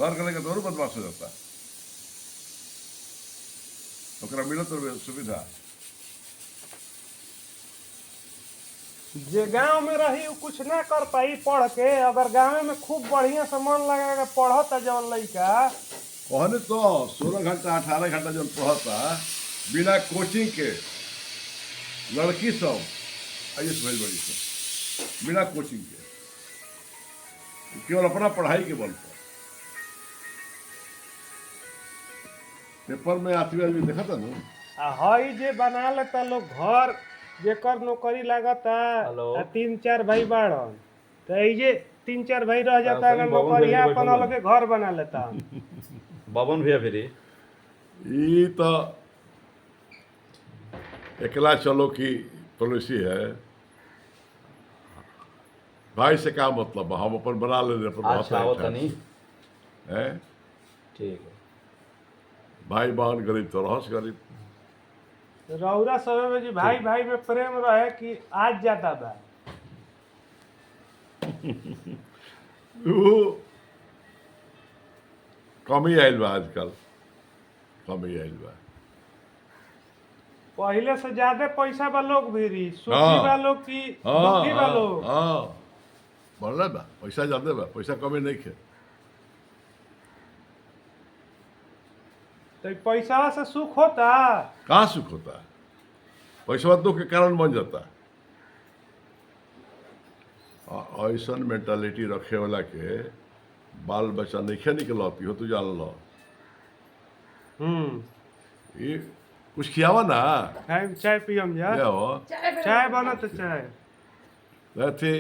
घर के लेकर तो बदमाश हो जाता, ओकरा मिलत तो सुविधा। जे गांव में रही उ कुछ ना कर पाई पढ़ के, अगर गांव में खूब बढ़िया से मन लगा के पढ़ता जवन लइका, कहने तो 16 घंटा 18 घंटा जब पढ़ता बिना कोचिंग के लड़की सब आईएएस भइल बड़ी सब बिना कोचिंग के, केवल अपना पढ़ाई के बल पर। पेपर में आती हुई देखा था ना, आ हई जे बना लेता लोग घर, जेकर नौकरी लागता हेलो। 3-4 भाई बाड़न, तो ई जे 3-4 भाई रह जाता, सही अगर बाबन नौकरिया भैया अपन बैठल अलगे घर बना लेता। बाबन भैया फिर ये तो अकेला चलो की पॉलिसी है। भाई से क्या मतलब, हम अपन बना ले रहे अपन अच्छा वो तनी है। ठीक है। भाई बहन गरीब तो रहस गरीब। रौरा समय में जी भाई भाई में प्रेम रहे कि आज ज्यादा बा? वो कमी आयल बा, आजकल कमी आयल बा। पहले से ज्यादा पैसा बा लोग भी, सुखी हाँ। बा लोग की हाँ दुखी बा हाँ लोग? हाँ, बढ़ बा, पैसा ज्यादा बा, पैसा कमी नहीं खे। तो पैसा से सुख होता? कहाँ सुख होता है, पैसा दुख के कारण बन जाता। ऐसा मेंटालिटी रखे वाला के बाल बच्चा नहीं निकलती हो, तू जान लो। ये कुछ खियावा ना, खाए चाय पियम जा, क्या हो चाय बनत चाय। रहते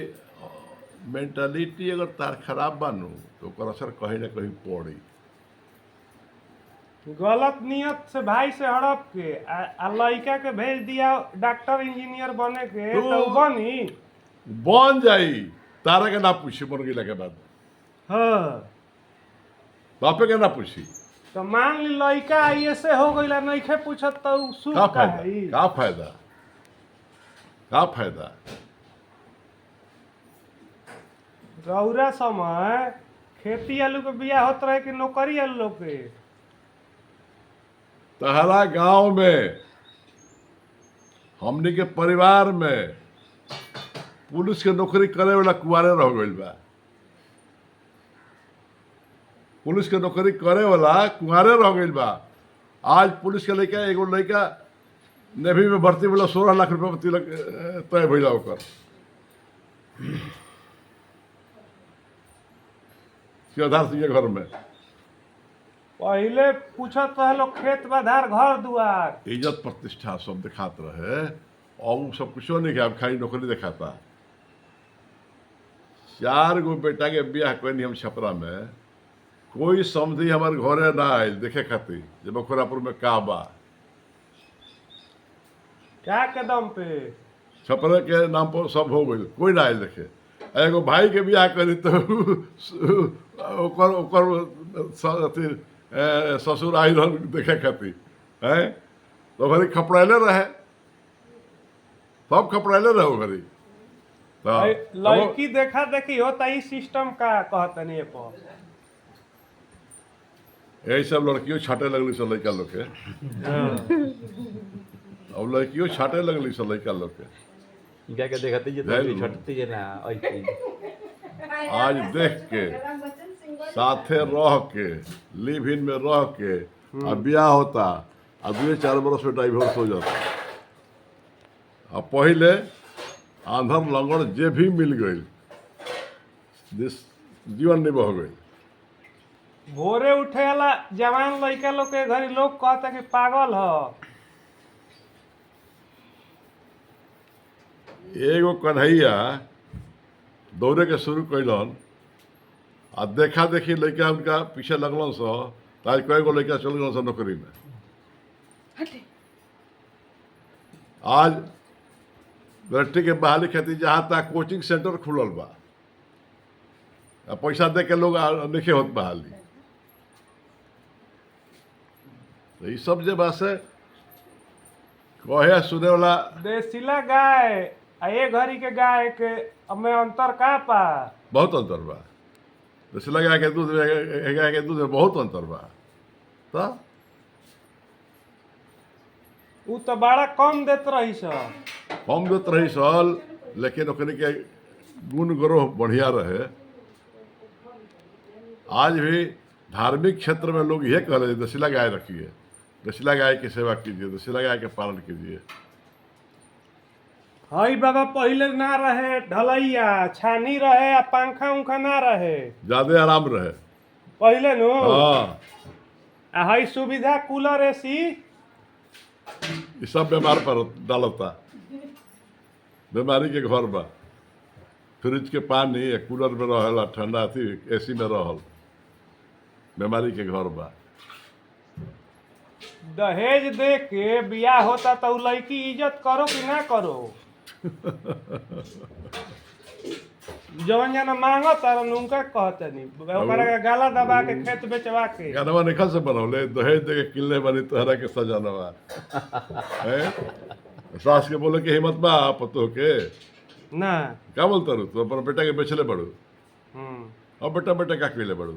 मेंटालिटी अगर तार खराब बानू तो ओकर असर कहीं ना कहीं पड़ी। गलत नियत से भाई से हड़प के आ लड़का के भेज दिया डॉक्टर इंजीनियर बने के, तो- तो उ बनी? बन जाई, तारा के ना पूछी बन गेला के बाद, हाँ। बापे के ना पूछी। तो मान ली लड़का ऐसे हो गईला, नइखे पूछत तो उ सुख का का फायदा, है? का फायदा, का फायदा। रौरा समय खेती आलू के बिया होत रहे कि नौकरी आलू लोग के? तहरा गांव में हमनी के परिवार में पुलिस के नौकरी करे वाला कुआरे रह गइल बा। पुलिस के नौकरी करे वाला कुआरे रह गइल बा। आज पुलिस के लड़का, एगो लड़का नेवी में भर्ती वाला 16 लाख रुपया में तिलक तय भइला ओकर। सिद्धार्थ सिंह के घर में पहले पूछत रहे लोग खेत बधार घर दुआर, इज्जत प्रतिष्ठा सब दिखात रहे, और वो सब कुछ नहीं किया, अब खाली नौकरी दिखाता। 4 गो बेटा के ब्याह कैनी हम छपरा में, कोई समझी हमारे घरे ना आयल देखे खातिर जब बखोरापुर में का बा। क्या के दम पे? छपरा के नाम पर सब हो गई, कोई ना आयल देखे। एगो भाई के ब्याह करी तो ओकर ओकर अथी ससुर आई रह देखे खातिर है, तो घरी खपड़ैले रहे, सब खपड़ैले रहे घरी। लड़की देखा देखी होता, ई सिस्टम का कहतनी पर? यही सब लड़कियों छाटे लगली सब लड़का लोग के, अब लड़कियों छाटे लगली सब लड़का लोग के। क्या क्या देखते जे जय तो छटती जे ना ऐसी आज देख के साथे रह के लिव इन में रह के अब ब्याह होता, अब 2-4 बरस में डाइवोर्स हो जाता। अब पहले आंधर लंगड़ जे भी मिल गई जीवन नहीं बह गई। भोरे उठे वाला जवान लड़का लोग के घरी लोग कहता कि पागल ह। एगो कन्हैया दौड़े के शुरू कैलन, आ देखा देखी लड़का उनका पीछे लगलन सो, तो आज कई गो लड़का चल गलन सो नौकरी में। आज बेटी के बहाली खातिर जहाँ तक कोचिंग सेंटर खुलल बा, आ पैसा दे के लोग लिखे होत बहाली। तो ये सब जे बा से कहे सुने वाला देसीला गाय आ ए घड़ी के गाय के में अंतर का पा? बहुत अंतर बा। देसी गाय के दूध गाय के दूध में बहुत अंतर बा। तो उ तो बड़ा कम देत रही सब। कम देत रही सल, लेकिन ओकरे के गुण ग्रोह बढ़िया रहे। आज भी धार्मिक क्षेत्र में लोग ये कह रहे हैं देसीला गाय रखिए, देसीला गाय की सेवा कीजिए, देसीला गाय के पालन कीजिए। हई बाबा पहले ना रहे ढलैया, छानी रहे आ पंखा उंखा ना रहे ज्यादा आराम रहे। पहले नु। हाँ, आ हई सुविधा कूलर एसी। ये सब बीमार पर डालता, बीमारी के घर बा। फ्रिज के पानी या कूलर में रहल, ठंडा थी एसी में रहल, बीमारी के घर बा। दहेज दे के बियाह होता तो उ लड़की इज्जत करो कि ना करो? जवन जना मांगो तारन उनका कहते नहीं, ओकरा के गाला दबा के खेत बेचवा के। गानवा निखल से बनौले, दहेज दे के किले बनी तोहरा के सजानवा। सास के बोले के हिम्मत बा पतो के ना। क्या बोलता रू तू अपन बेटा के बेचले बड़ू, हम्म। अब बेटा बेटा का कइले बड़ू।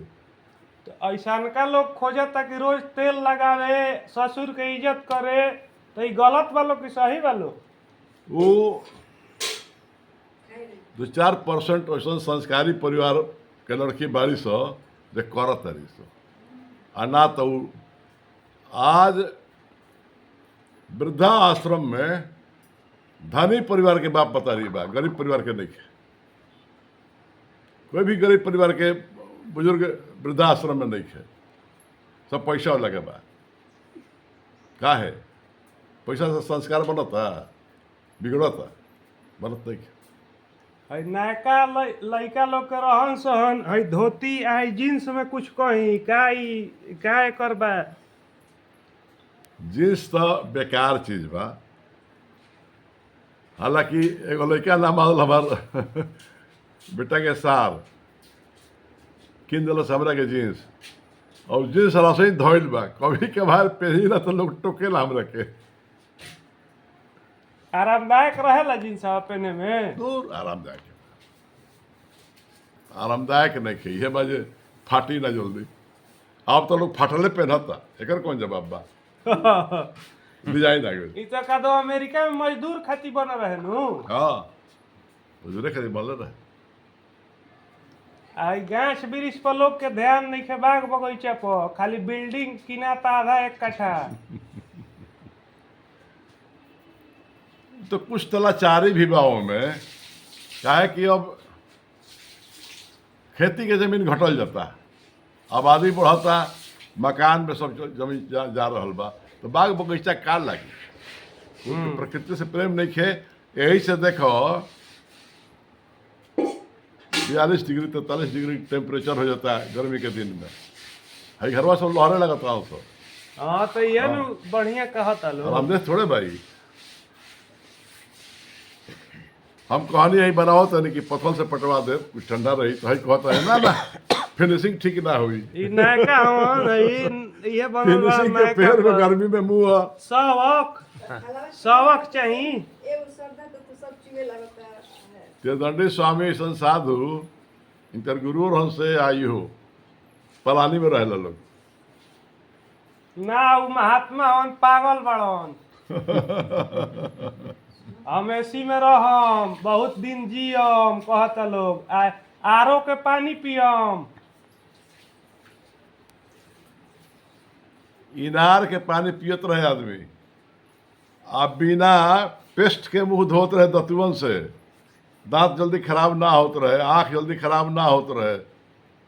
तो ऐसान का लोग खोजता कि रोज तेल लगावे, ससुर के इज्जत करे, तो ये गलत वालों की सही वालों? वो 2-4% ऐसा संस्कारी परिवार के लड़की बारी सो जे करत तारी सो, आ ना तो उ आज वृद्धा आश्रम में धनी परिवार के बाप बता रही बा, गरीब परिवार के नहीं है। कोई भी गरीब परिवार के बुजुर्ग वृद्धाश्रम में नहीं है, सब पैसा लगे बा। का है पैसा से संस्कार बनता, बिगड़ता, बनत नहीं है। हई नयका लड़का लोग के रहन सहन, हई धोती आई जींस में कुछ कहीं का एकर बा? जींस तो बेकार चीज बा। हालांकि एगो लड़का नाम आल हमार बेटा के सार किन दिल हमरा के जींस, और जींस रसोई धोइल बा, कभी कभार पहनी ना तो लोग टोकेला हमरा के। आरामदायक रहेला जींस पहने में? दूर आरामदायक है, आरामदायक नहीं है। ये बाजे फाटी ना जल्दी। अब तो लोग फाटले पहनता, एकर कौन जवाब बा? डिजाइन आ गई। इ तो का दो अमेरिका में मजदूर खातिर बन रहे नु। हाँ, मजदूरे खातिर बनले रहे। आई गाछ वृक्ष पर लोग के ध्यान नहीं है, बाग बगीचा पर खाली बिल्डिंग किनाता आधा एक कट्ठा। तो कुछ तलाचारी भी बाओं में क्या है कि अब खेती के जमीन घटल जाता, आबादी बढ़ता, मकान में सब जमीन जा रहल बा, तो बाग बगीचा का लगी? तो प्रकृति से प्रेम नहीं है। यही से देखो 42 डिग्री 43 डिग्री टेम्परेचर हो जाता है गर्मी के दिन में। हई घरवा सब लहरे लगता है सब। हाँ तो ये नु बढ़िया कहता लोग। आरामदेह थोड़े भाई। हम कहानी यही बनाओ तो नहीं कि पथल से पटवा दे, कुछ ठंडा रही तो हई कहता है ना फिनिशिंग ठीक ना हुई। ई नयका हवन ये बनल बा फिनिशिंग के पेड़ में गर्मी में मुंह है। सबक चाहिए। ते दंडी स्वामी सन साधु इनकर गुरु और हमसे आई हो पलानी में रहे लोग ना। उ महात्मा हवन पागल बड़न। हम एसी में रहम, बहुत दिन जियम कहता लोग, आरो के पानी पियम। इनार के पानी पियत रहे आदमी, अब बिना पेस्ट के मुंह धोत रहे दतुअन से, दांत जल्दी खराब ना होत रहे, आँख जल्दी खराब ना होत रहे,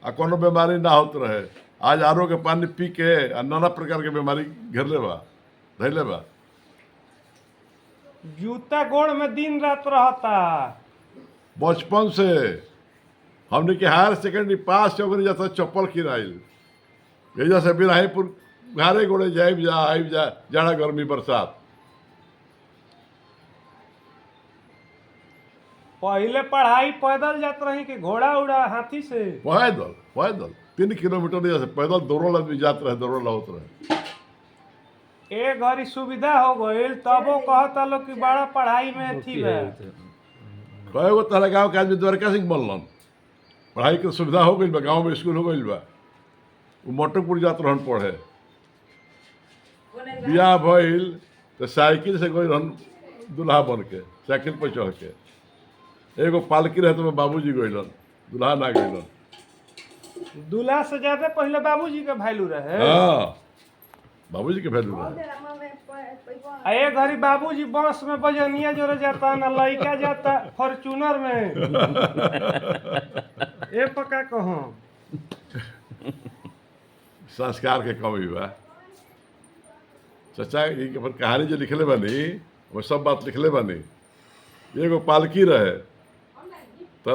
आ कोनो बीमारी ना होत रहे। आज आरो के पानी पी के नाना प्रकार के बीमारी घेरले बा, धैले बा। जूता गोड़ में दिन रात रहता। बचपन से हमने के हायर सेकेंडरी पास चौकनी जाता चप्पल किनाइल, एजा से बिराहीपुर घारे गोड़े जाइब जा आइब जा, जाड़ा गर्मी बरसात। पहले पढ़ाई पैदल जात रही कि घोड़ा उड़ा हाथी से? पैदल पैदल 3 किलोमीटर जैसे पैदल दौड़ल आदमी जात रहे, दौड़ल होत रहे। ए घड़ी सुविधा हो गईल, तबो कहता लोग कि बड़ा पढ़ाई में थी बा। कएगो तरह गाँव के आदमी द्वारका सिंह बनलन, पढ़ाई के सुविधा हो गई बा, गाँव में स्कूल हो गई बा। वो मोटरपुर जात रहन पढ़े, बियाह भइल तो साइकिल से गई रहन दूल्हा बन के, साइकिल पर चढ़ के। एगो पालकी रहे तो बाबूजी गइलन, दूल्हा ना गइलन। दूल्हा से ज्यादा पहले बाबूजी के वैल्यू रहे। हाँ, बाबूजी के वैल्यू रहे। आ ये घड़ी बाबूजी बस में बजनिया जोरे जाता ना लड़का जाता फॉर्चूनर में। ए पका कहो संस्कार के कमी बा। चचा ये अपन कहानी जो लिखले बानी वो सब बात लिखले बानी। एगो पालकी रहे तो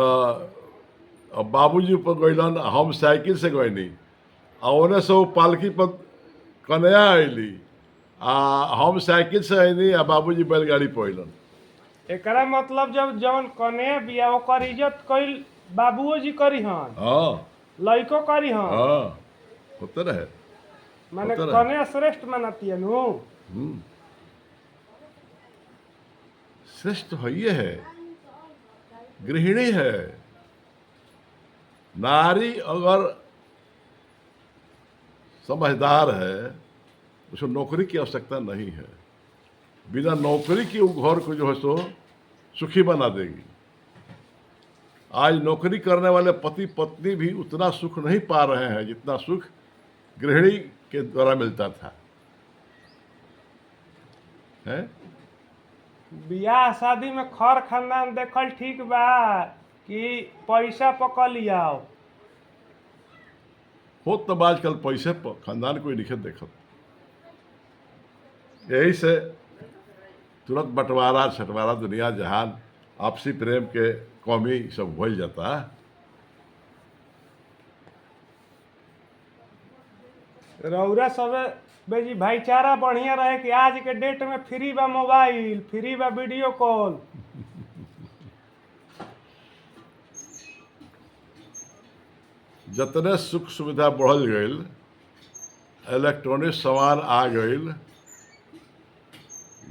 अब बाबूजी ऊपर गइलन, हम साइकिल से गइनी, आ ओने से वो पालकी पर कन्या अइली, आ हम साइकिल से अइनी, आ बाबूजी बैलगाड़ी पर अइलन। एकरा मतलब जब जवन कने बिया ओकर इज्जत कइल बाबूओ जी करी हन, हाँ लइको करी हन। हाँ, होते रहे। माने होता रहे। कने श्रेष्ठ मानती है नु। श्रेष्ठ है, ये है, गृहिणी है। नारी अगर समझदार है, उसको नौकरी की आवश्यकता नहीं है। बिना नौकरी की वो घर को जो है सो सुखी बना देगी। आज नौकरी करने वाले पति पत्नी भी उतना सुख नहीं पा रहे हैं जितना सुख गृहिणी के द्वारा मिलता था। है? बियाह शादी में खर खानदान देखल ठीक बा कि पैसा पकड़ लियाओ। हो तब आजकल पैसे पर खानदान कोई नहीं देखत। यही से तुरंत बंटवारा छटवारा दुनिया जहान आपसी प्रेम के कमी सब भूल जाता है। रौरा सबे बेजी भाईचारा बढ़िया रहे कि आज के डेट में फ्री बा मोबाइल, फ्री बा वीडियो कॉल। जितने सुख सुविधा बढ़ल गई, इलेक्ट्रॉनिक सामान आ गई,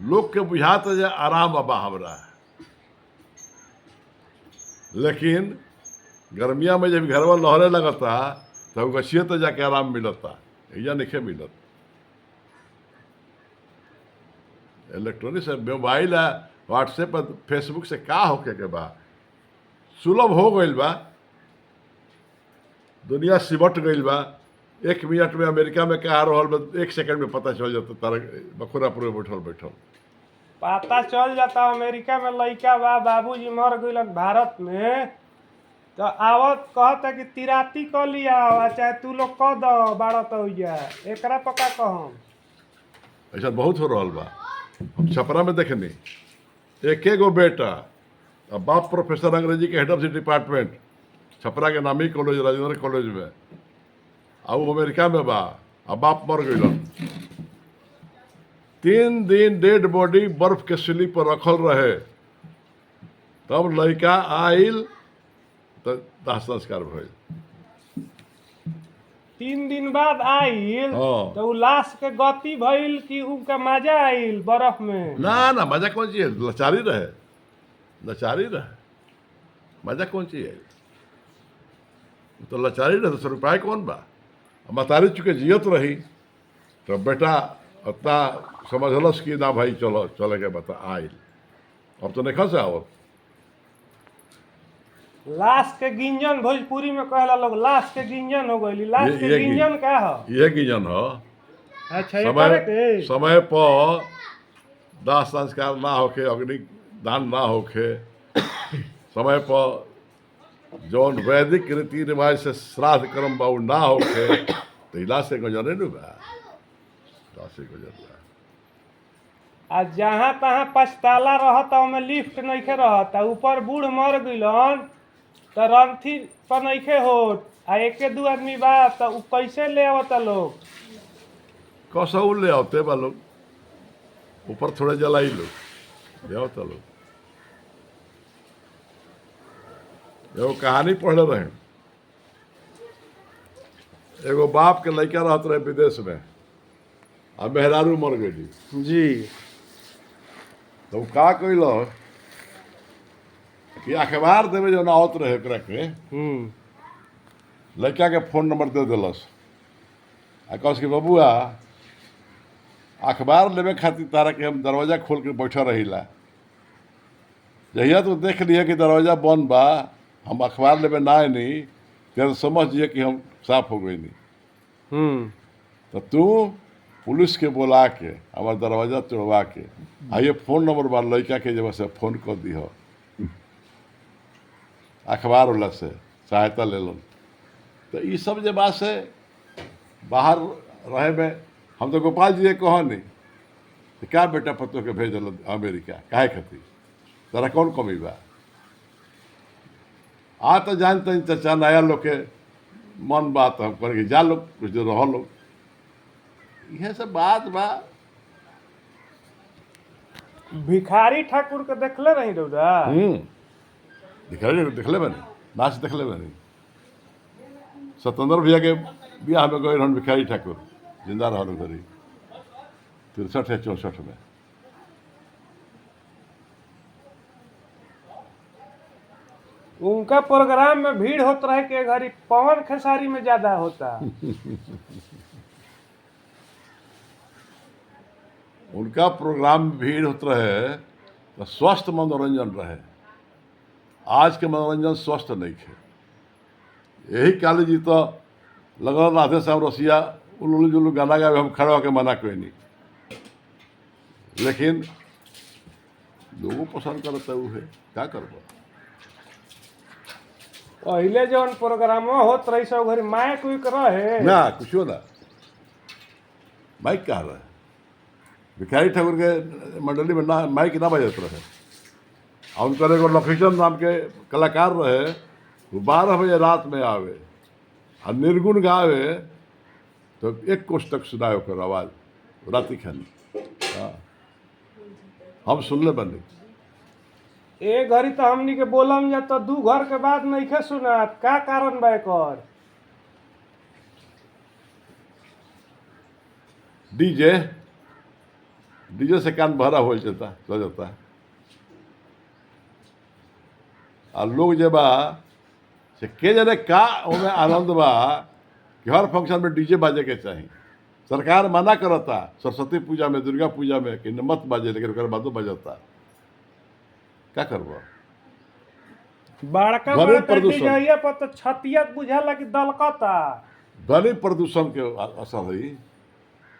लोग के बुझाता जे आराम अबा हमरा। लेकिन गर्मिया में जब घरवा लहरे लगता तब गछिए तो जाके आराम मिलता, या नहीं मिलत। इलेक्ट्रॉनिक से मोबाइल है, व्हाट्सएप पर फेसबुक से का होके के बा सुलभ हो गई बा। दुनिया सिमट गई बा। 1 मिनट में अमेरिका में क्या रहल बा 1 सेकंड में पता चल जाता, तारा बखुरापुर में बैठल बैठल पता चल जाता अमेरिका में लइका बा, बाबूजी मर गइलन भारत में, तो आवत कहता कि तिराती क लिया चाहे तू लोग क दो बारह तो एकरा पका कहम। ऐसा बहुत हो रहा बा। हम छपरा में देखनी, एक गो बेटा, अब बाप प्रोफेसर अंग्रेजी के head of the department, Chhapra के नामी कॉलेज राजेंद्र कॉलेज में, अब वो अमेरिका में बा, अब बाप मर गइलन। 3 दिन डेड बॉडी बर्फ के स्लीप पर रखल रहे, तब लड़का आइल तो दाह संस्कार भइल। 3 दिन बाद आइल हाँ। तो उ लाश के गति भइल कि उनका मजा आइल बर्फ में। ना ना, मजा कौन चीज है? लाचारी रहे, लाचारी रहे, मजा कौन चीज है? तो लाचारी रहे तो रुपये कौन बा? मतारी चुके जियत रही तो बेटा उतना समझलस कि ना भाई चलो चले के बता आइल। अब तो नहीं से आवत। लाश के गिंजन भोजपुरी में कहला लोग, लाश के गिंजन हो गइली। लाश ये- के ये गिंजन का हो? ये गिंजन हो। अच्छा, ये करे के समय पर दाह संस्कार ना होके, अग्नि दान ना होके, समय पर जौन वैदिक रीति रिवाज से श्राद्ध कर्म बाबू ना होके, तो इलाज से गुजरे न बा, इलाज से गुजर बा। आ जहाँ तहाँ पछताला रहता ओमे लिफ्ट नइखे रहता, ऊपर बूढ़ मर गइलन तो रंथी पर नइखे होत, आ 1-2 आदमी बा तो उ कैसे ले आवता लोग? कसौ ले आवते बा लोग, ऊपर थोड़े जलाई लोग ले आवता लोग। एगो कहानी पढ़ले रहे, एगो बाप के लड़का रहत रहे विदेश में, आ मेहरारू मर गई। जी। तो का कैल कि अखबार देवे जो आवत रहे ओकरा के, लड़का के फोन नंबर दे दिलस आ कहस कि बबुआ अखबार लेवे खातिर तारा के हम दरवाजा खोल के बैठा रहीला, जहिया तो देख लिया कि दरवाजा बंद बा, हम अखबार लेवे ना नहीं तो समझ जिए कि हम साफ हो गई नहीं। तो तू पुलिस के बुला के हमार दरवाजा तोड़वा के आ ये फोन नंबर बा लड़का के जब से फोन कर दी हो, अखबार वाला से सहायता ले लो। तो ये सब जे बात से बाहर रहे में हम तो गोपाल जी कह नहीं तो क्या बेटा पतो के भेज दिल अमेरिका काहे खातिर, तारा कौन कमी बा? आ तो जानते चचा नया लोग के मन बात हम करेंगे जा लोग कुछ देर रह लोग, यह सब बात बा। भिखारी ठाकुर के देखले रही रौदा? देखले बनी नाच देखले बनी सत्येंद्र भैया के बियाह में गए रहन भिखारी ठाकुर जिंदा रहन घरी 63 या 64 में। उनका प्रोग्राम में भीड़ होत रहे के घड़ी पवन खेसारी में ज्यादा होता। उनका प्रोग्राम में भीड़ होत रहे तो स्वस्थ मनोरंजन रहे, आज के मनोरंजन स्वस्थ नहीं है। यही काली जी तो लगल राधे श्याम रसिया उल्लू जुल्लू गाना गावे, हम खड़ा होकर मना कोई नहीं, लेकिन लोगों पसंद करता है क्या करबो। पहले जौन प्रोग्राम होत रही सब घरी माइक उइक रहे ना कुछो ना, माइक कहाँ रहे? भिखारी ठाकुर के मंडली में ना माइक ना बजत रहे। और उनकर एगो लखीचंद नाम के कलाकार रहे, वो 12 बजे रात में आवे और निर्गुण गावे तो 1 कोस तक सुनाए ओकर आवाज राति खानी। हाँ हम सुनले बनी। ए घड़ी तो हमनी के बोलम जा तो 2 घर के बाद नइखे सुनात, का कारण बा एकर? डीजे से कान भरा हो जाता और लोग जे बा से के जाने का ओमे आनंद बा कि हर फंक्शन में डीजे बाजे के चाहिए। सरकार मना करता सरस्वती पूजा में दुर्गा पूजा में कि मत बाजे, लेकिन ओकर बादो बजता, क्या करबो? बड़का ध्वनि बड़का प्रदूषण। डीजे पर तो छतिया बुझाला कि दलकता। ध्वनि प्रदूषण के असर है,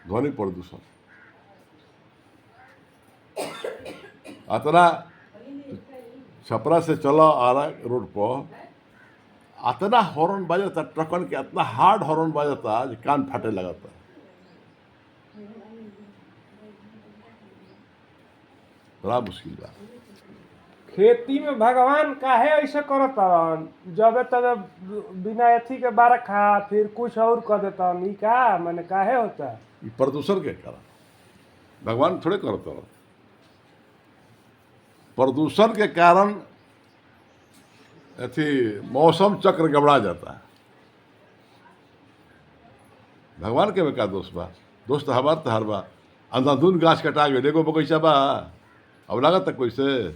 ध्वनि प्रदूषण अतना छपरा से चलो आरा रोड पर अतना हॉर्न बजता, ट्रकन के इतना हार्ड हॉर्न बजता जो कान फाटे लगता। बड़ा मुश्किल बा। खेती में भगवान काहे ऐसे करतन? जबे तबे बिना एथी के बरखा फिर कुछ और कर देतन, ई का माने काहे होता? ये प्रदूषण के कारण भगवान थोड़े करता है। प्रदूषण के कारण अथी मौसम चक्र गबड़ा जाता है। भगवान के में का दोष बा? दोष तो हमार तहार बा। अंधाधुन गाछ कटा गए, एगो बगीचा बा अब लागत तक कोई से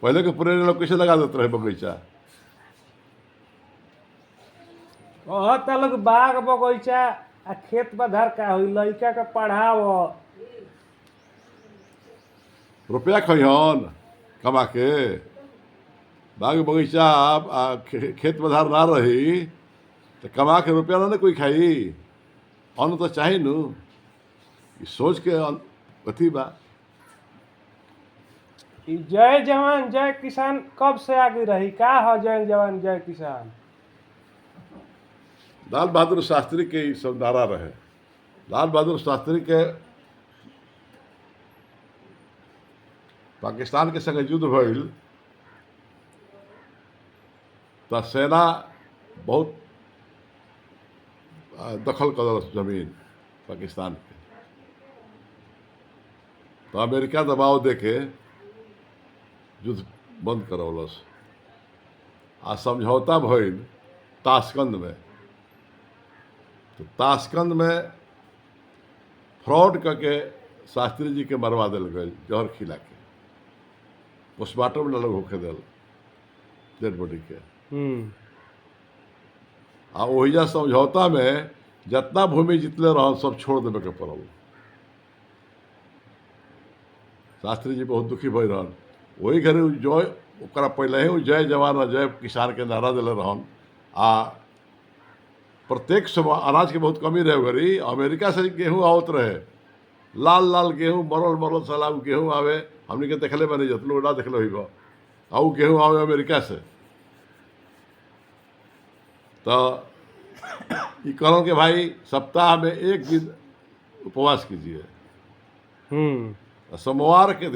पहले के पुराने लोग कैसे लगा देते रहे बगीचा? कहत लोग बाग बगीचा आ खेत बधार का होई, लइका के पढ़ाव। रुपया खइहन कमा के, बाग बगीचा खेत बधार ना रही तो कमा के रुपया ना कोई खाई। अन्न तो चाहिए नु, सोच के अथी बा। ई जय जवान जय किसान कब से आगे रही? का हो जय जवान जय किसान? लाल बहादुर शास्त्री के ई सब नारा रहे। लाल बहादुर शास्त्री के पाकिस्तान के संगे युद्ध भइल तो सेना बहुत दखल कर जमीन पाकिस्तान के, तो अमेरिका दबाव देके युद्ध बंद करौलस आ समझौता भइल ताशकंद में। तो ताशकंद में फ्रॉड करके शास्त्री जी के मरवा दिल गए, जहर खिला के पोस्टमार्टम में लोग होके दिल। डेड बॉडी के। हम्म। आ ओहिजा समझौता में जितना भूमि जितले रहन सब छोड़ देवे के पड़ल। शास्त्री जी बहुत दुखी भई रहन। वही घरे उ जय ओकरा पहले ही उ जय जवान और जय किसान के नारा दिले रहन। आ प्रत्येक समय अनाज के बहुत कमी रहे घड़ी अमेरिका से गेहूं आवत रहे, लाल लाल गेहूं, मरल मरल साला उ गेहूं आवे, हमनी के देखले बनी जतलो ना देखले होइबो। आ उ गेहूं आवे अमेरिका से। तो ई कहलन के भाई सप्ताह में एक दिन उपवास कीजिए। हम्म। सोमवार के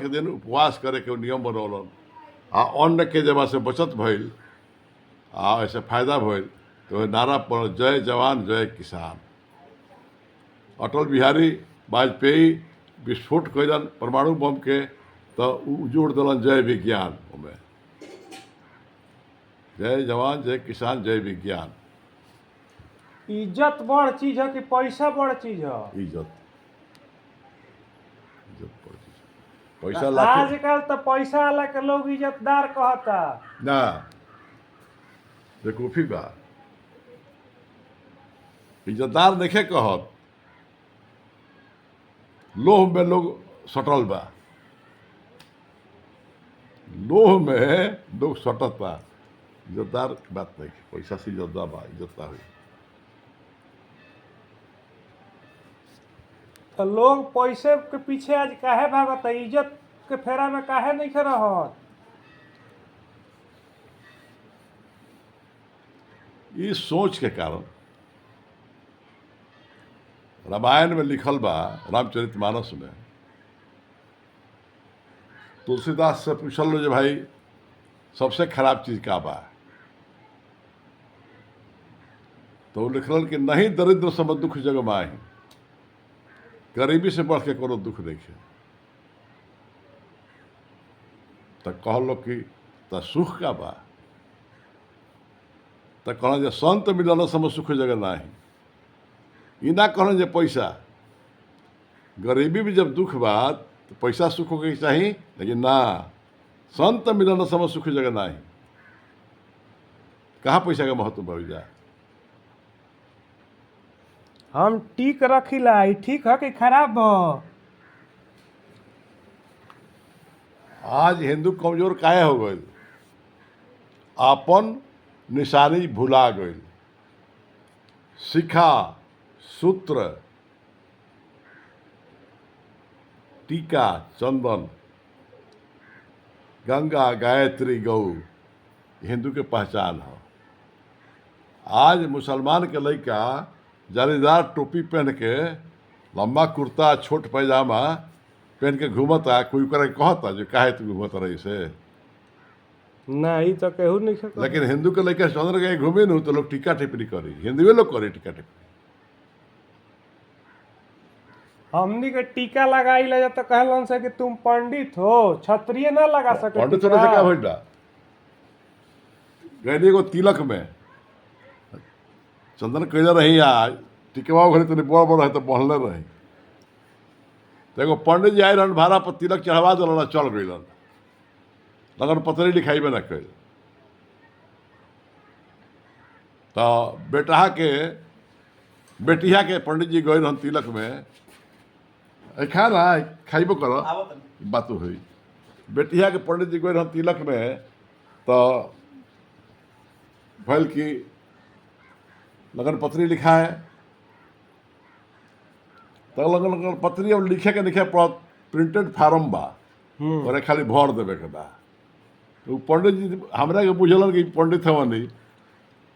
दिन उपवास करे के नियम बनौलन। आ अन्न के जब से बचत भइल आ ऐसे फायदा भइल तो नारा पड़ल जय जवान जय किसान। अटल बिहारी वाजपेयी विस्फोट कैलन परमाणु बम के तो उ जोड़ दिलन जय विज्ञान में। जय जवान जय किसान जय विज्ञान। इज्जत बड़ चीज है कि पैसा बड़ चीज है? इज्जत इज्जत बड़ चीज है। पैसा लाके आजकल तो पैसा वाला के लोग इज्जतदार कहता। ना बेवकूफी बा। इज्जतदार देखे कहत लोह में लोग सटल बा। लोह में लोग सटत बा। इज्जतदार की बात नहीं, पैसा से इज्जतदार बा, इज्जतदार हुई। तो लोग पैसे के पीछे आज काहे भागत है? इज्जत के फेरा में काहे नहीं खे रहत? इस सोच के कारण रामायण में लिखल बा, रामचरितमानस में तुलसीदास से पूछल लो जे भाई सबसे खराब चीज का बा, तो वो लिखल कि नहीं दरिद्र सम दुख जग माही। गरीबी से बढ़ के कोनो दुख नहीं है। तो कहलो कि त सुख का बा, तो कहना जे संत मिलन सम सुख जग नाही। ई ना कहना जे पैसा, गरीबी भी जब दुख बा तो पैसा सुख होके चाहिए, लेकिन ना संत मिलन सम सुख जग नाही। कहाँ पैसा का महत्व बढ़ जाए। हम टीक रखिला, ई ठीक है कि खराब है? आज हिंदू कमजोर काहे हो गए? आपन निशानी भुला गए। शिखा सूत्र टीका चंदन गंगा गायत्री गौ हिंदू के पहचान है। आज मुसलमान के लड़का जालीदार टोपी पहन के लंबा कुर्ता छोट पैजामा पहन के घूमता, कोई करे कहता जो काहे तू घूमता रही से। नहीं तो केहू नहीं सकता। लेकिन हिंदू के लड़का चंद्र के घूमे न तो लोग टीका टिप्पणी करी, हिंदुए लोग करे टीका टिप्पणी। हमनी के टीका लगाई ले तो कहलन से कि तुम पंडित हो, क्षत्रिय ना लगा सके पंडित टीका। होने से क्या भइला? गैनी को तिलक में चंदन कैले रही आज टिकवा घरे तनी बड़ बड़ है तो बढ़ले रही। तो एगो पंडित जी आए रहन भाड़ा पर तिलक चढ़वा दिलन, चल गइलन, लगन पतरी लिखाई में न कैल। तो बेटिया के पंडित जी गए रहन तिलक में, खा ना खाइबो कर बात हुई। बेटिया के पंडित जी गए रहन तिलक में, तो भल की लगन पत्री लिखा है, तो लगन पत्री अब लिखे के लिखे प्रिंटेड फार्म बा और खाली भर देवे के बा। तो पंडित जी हमरा के बुझलन कि पंडित हवन नहीं,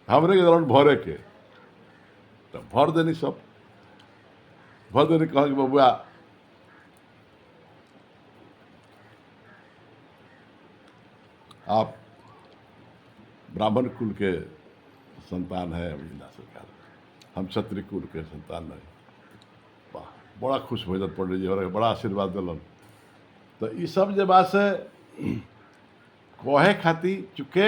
हमरे के दौरान भरे के, तो भर देनी, सब भर देनी। कह बबुआ आप ब्राह्मण कुल के संतान है, अमीना सरकार, हम क्षत्रिय कुल के संतान नहीं। वाह, बड़ा खुश भैलन पंडित जी, और बड़ा आशीर्वाद दिलन। तो ये सब जब बात से कहे खाती चूँकि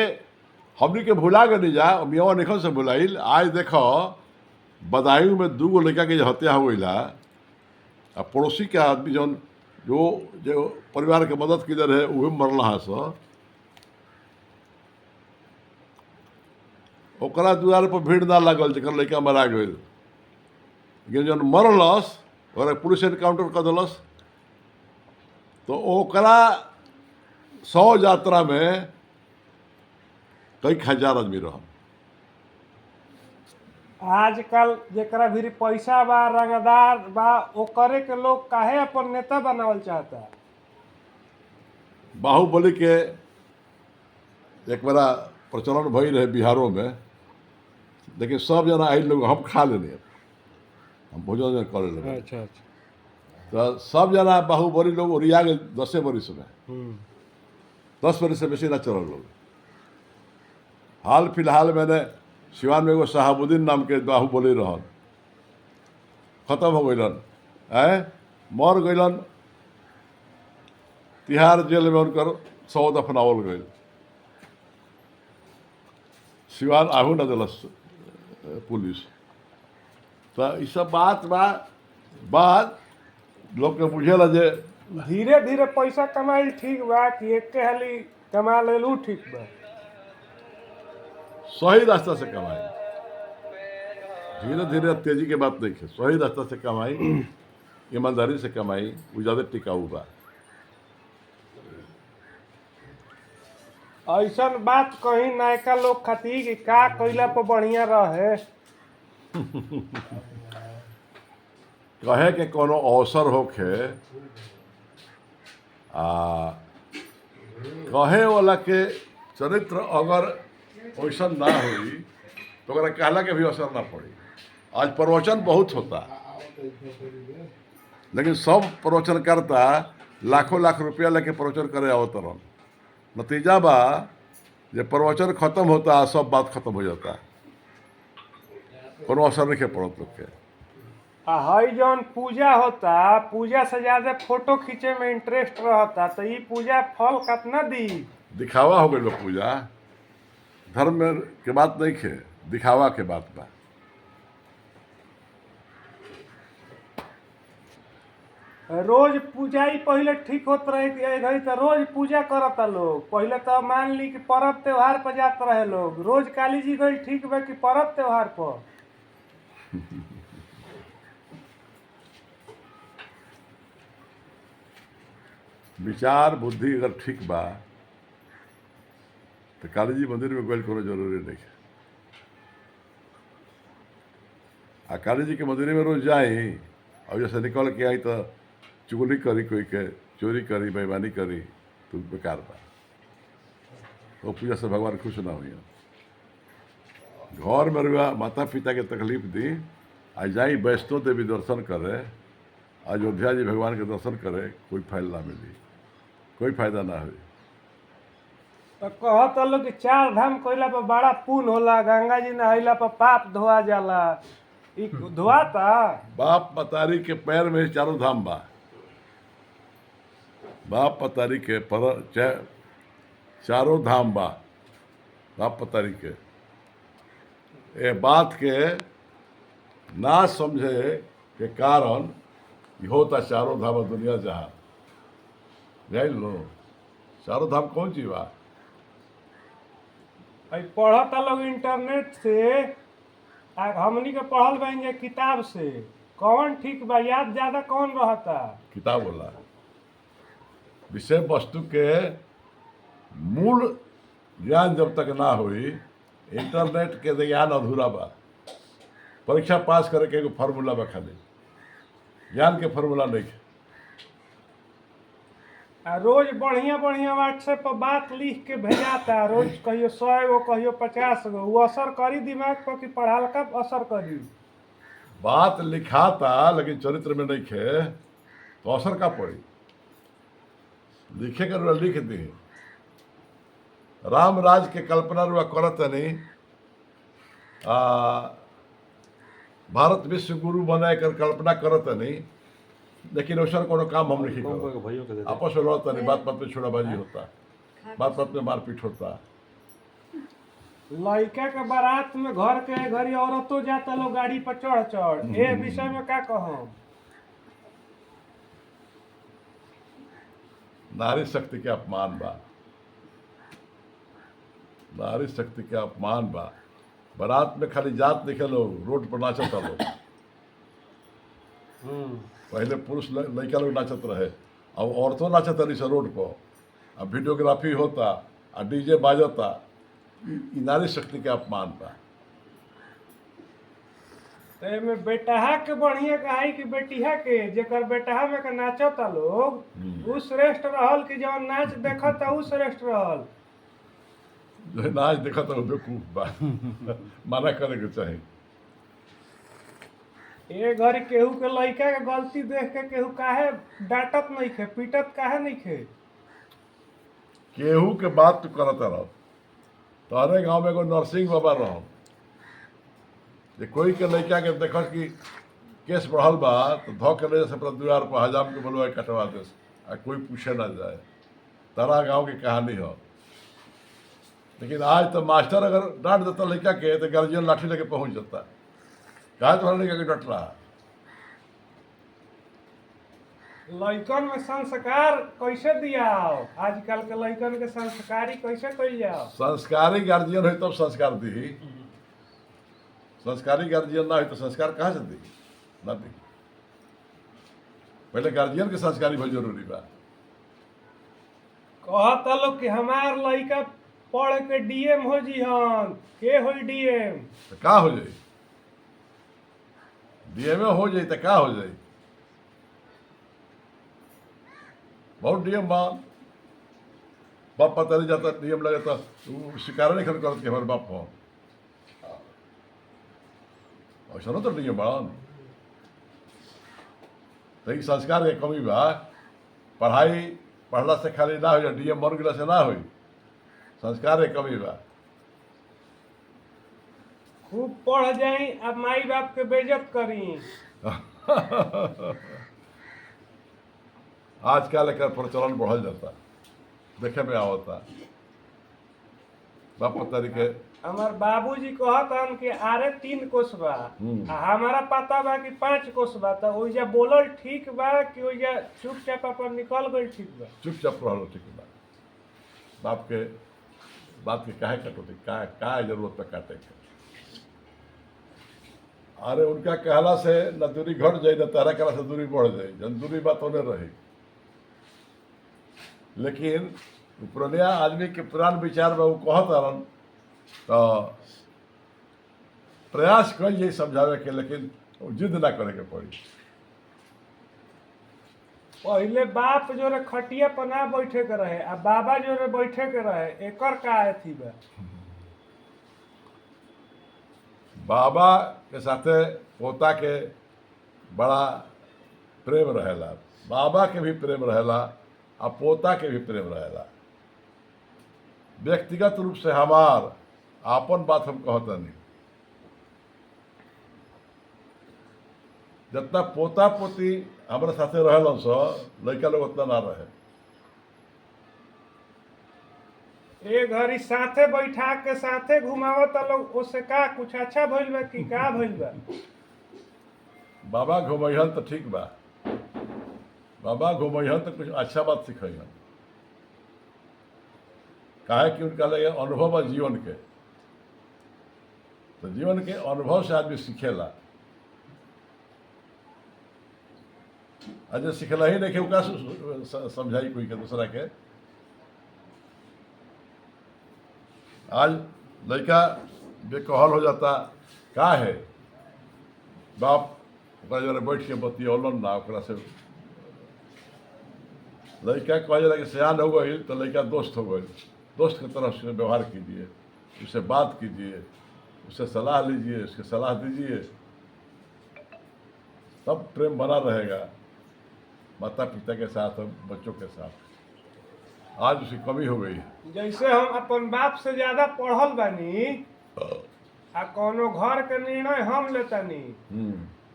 हमनी के भुला गए जा, मियाँ निखन से भुलाइल। आज देखो बदायूं में 2 लड़का के हत्या हो गई, आ पड़ोसी के आदमी जौन जो परिवार के मदद किधर है वही मरल हाँ सो। ओकरा द्वार पर भीड़ ना लागल जकर लड़का मरा गई, लेकिन जब मरलस ओकरा पुलिस एनकाउंटर कर दिलस, तो ओकरा 100 यात्रा में कई हजार आदमी रह। आजकल जेकरा भी पैसा बा, रंगदार बा, ओकरे के लोग काहे अपन नेता बनावल चाहता। बाहुबली के एक बड़ा प्रचलन भई रहे बिहारों में, लेकिन सब जना आई लोग हम खा लेने, हम भोजन कर ले, अच्छा। तो सब जना बाहुबली लोग ओरिया गए 10 बरिस में, 10 बरिस से बेसी ना चलल लोग। हाल फिलहाल मैंने सिवान में एगो शहाबुद्दीन नाम के बाहुबली रहन, खत्म हो गइलन, मर गइलन, तिहाड़ जेल में उनकर 100 दफनावल गई। सिवान आहू न दिलस पुलिस। तो ये सब बात लोग के बुझेला जे धीरे धीरे पैसा कमाइल ठीक बा कि एके हाली कमा लेलू ठीक बा। सही रास्ता से कमाई, धीरे धीरे तेजी के बात नहीं है, सही रास्ता से कमाई, ईमानदारी से कमाई, वो ज्यादा टिकाऊ बा। ऐसन बात कहीं नायका लोग खातिर कि का कइला पर बढ़िया रहे। कहे के कोनो अवसर होखे, कहे वाला के चरित्र अगर वैसा ना हुई तो ओकरा कहला के भी असर ना पड़ी। आज प्रवचन बहुत होता, लेकिन सब प्रवचन करता लाखों लाख रुपया लेके प्रवचन करे आवत रहन। नतीजा बा जे प्रवचन खत्म होता, सब बात खत्म हो जाता, कोनो असर नहीं पड़त लोग के। हई जौन पूजा होता, पूजा से ज्यादा फोटो खींचे में इंटरेस्ट रहता, तो ये पूजा फल कितना दी। दिखावा हो गई बा पूजा, धर्म में के बात नहीं है, दिखावा के बात बा। रोज पूजा ही पहले ठीक होत रहे घड़ी, तो रोज पूजा करता लोग। पहले तो मान ली कि पर्व त्योहार पर जात रहे लोग, रोज काली जी गई ठीक बा कि पर्व त्योहार पर। विचार बुद्धि अगर ठीक बा तो काली जी मंदिर में गइल कोनो जरूरी नहीं है। आ काली जी के मंदिर में रोज जाई और जैसे निकल के आई तो चुगली करी, कोई के चोरी करी, बेईमानी करी, तो बेकार बा। वो पूजा से भगवान खुश ना हुई। घर में रुआ माता पिता के तकलीफ दी, आ जाई वैष्णो देवी दर्शन करे, अयोध्या जी भगवान के दर्शन करे, कोई फायदा ना मिली, कोई फायदा ना हुई। तो कहत लोग कि 4 धाम कइला पर बड़ा पुण्य होला, गंगा जी नहैला पर पाप धोआ जाला। ई धोआता? बाप मतारी के पैर में 4 धाम बा। बाप मतारी के पर 4 धाम बा, बाप मतारी के। ये बात के ना समझे के कारण ये होता 4 धाम दुनिया जहां जान लो। 4 धाम कौन चीज बा? पढ़ता लोग इंटरनेट से, हमनी के पढ़ल बन जाए किताब से, कौन ठीक बा, याद ज्यादा कौन रहता। किताब बोला विषय वस्तु के मूल ज्ञान जब तक ना हुई, इंटरनेट के ज्ञान अधूरा बा। परीक्षा पास करे के एगो फार्मूला बा, खाली ज्ञान के फार्मूला नहीं है। रोज बढ़िया बढ़िया व्हाट्सएप पर बात लिख के भेजाता, रोज कहियो 100 गो, कहियो 50 गो। वो असर करी दिमाग पर कि पढ़ाल का असर करी? बात लिखाता लेकिन चरित्र में नहीं है, तो असर का पड़ी? लिखे कर लिख दी। राम राज के कल्पना रुआ करत नहीं, भारत विश्व गुरु बनाए कर कल्पना करत नहीं, लेकिन वैसा कोनो काम हम नहीं करते। आपस में लड़ता नहीं, बात बात में छोड़ाबाजी होता, बात बात में मारपीट होता। लड़का के बारात में घर के घरी औरतों जाता लोग गाड़ी पर चढ़ चढ़। ए विषय में क्या कहूँ? नारी शक्ति के अपमान बा, नारी शक्ति के अपमान बा। बारात में खाली जात देखे लोग, रोड पर नाचत लोग। पहले पुरुष लड़का लोग नाचत रहे, अब औरतों नाचत रही से रोड पर। अब वीडियोग्राफी होता, आ डीजे बाजता। ई नारी शक्ति के अपमान बा। तो एमे बेटहा के बढ़िया कहाई कि बेटिया के, जेकर बेटहा में के नाचता लोग उ श्रेष्ठ रहल कि जवन नाच देखता उ श्रेष्ठ रहल? जो नाच देखा तो बेवकूफ बा। मना करे के चाही। ए घड़ी केहू के लइका के गलती देख के केहू काहे डांटत नहीं खे, पीटत काहे नहीं खे? केहू के बात तू करत रह। तोहरे गांव में एगो नरसिंह बाबा रहो, जे कोई के लड़का के देख कि केस बढ़ल बा तो धो के ले से अपना द्वार पर हजाम के बोलवा कटवा दे, आ कोई पूछे ना जाए। तारा गांव की कहानी हो। लेकिन आज तो मास्टर अगर डांट देता लड़का के तो गार्जियन लाठी लेके पहुंच जाता। कहा तो लड़का के डट रहा। लइकन में संस्कार कैसे दियाओ? आजकल के लइकन के संस्कारी कैसे कइल जाओ? संस्कारी गार्जियन हो तब संस्कार दी। संस्कारी गार्जियन ना हो तो संस्कार कहाँ से दी? ना दी। पहले गार्जियन के संस्कारी बहुत जरूरी बा। कहता लोग कि हमार लइका पढ़ के डीएम हो जी हन। के होई डीएम? तो का हो जाए? डीएमए हो जाए तो का हो जाए? बहुत डीएम बा, बाप पता नहीं जाता डीएम लगे तो शिकार नहीं खन करत कि हमारे बाप हो। ऐसा ना तो डीएम बड़न। तो ई संस्कार के कमी बा। पढ़ाई पढ़ला से खाली ना हो, डीएम बन गया से ना हो। संस्कार के कमी बा। खूब पढ़ जाई अब माई बाप के बेइज्जत करी। आजकल एकर प्रचलन बढ़ल जाता, देखे में आवता। बाप पता के हमार बाबूजी कहतन कि आरे 3 कोस बा, आ हमारा पता बा कि 5 कोस बा। तो ओइजा बोलल ठीक बा कि ओइजा चुपचाप अपन निकल गइल ठीक बा? चुपचाप रहल ठीक बा। बाप के बात के काहे कटोती? का जरूरत पे काटे के? अरे उनका कहला से न दूरी घट जाए, न तारा कहला से दूरी बढ़ जाए। जन दूरी बात होने रही। लेकिन पुरनिया आदमी के पुरान विचार में वो कहत रहन तो प्रयास कल जाए समझावे के, लेकिन जिद ना करे के पड़ी। पहिले बाप जोरे खटिया पर ना बैठे के रहे, आ बाबा जोरे बैठे के रहे। एकर का अथी बा? बाबा के साथे पोता के बड़ा प्रेम रहेला। बाबा के भी प्रेम रहेला, आ पोता के भी प्रेम रहेला। व्यक्तिगत रूप से हमार आपन बात हम कहतनी, जितना पोता पोती हमारे साथे रहलन सो लड़का लोग उतना ना रहे। ए घड़ी साथे बैठा के साथे घुमावत लोग, ओसे का कुछ अच्छा भइल बा कि का भइल बा? बाबा घुमैहन तो ठीक बा। बाबा घुमैहन तो कुछ अच्छा बात सिखैहन। काहे कि उनका लगे अनुभव बा जीवन के। तो जीवन के अनुभव से आदमी सीखेला। आज सिखला ही नहीं का समझाई कोई के दूसरा के। आज लड़का बेकहल हो जाता। का है बाप ओकरा जरा बैठ के बतियौलन ना, ओकरा से लड़का कह जरा कि सयान हो गई तो लड़का दोस्त हो गई। दोस्त की तरफ से व्यवहार कीजिए, उससे बात कीजिए, उससे सलाह लीजिए, उसकी सलाह दीजिए, तब प्रेम बना रहेगा माता पिता के साथ और बच्चों के साथ। आज उसकी कमी हो गई है। जैसे हम अपन बाप से ज्यादा पढ़ल बानी, आ कोनो घर के निर्णय हम लेतानी,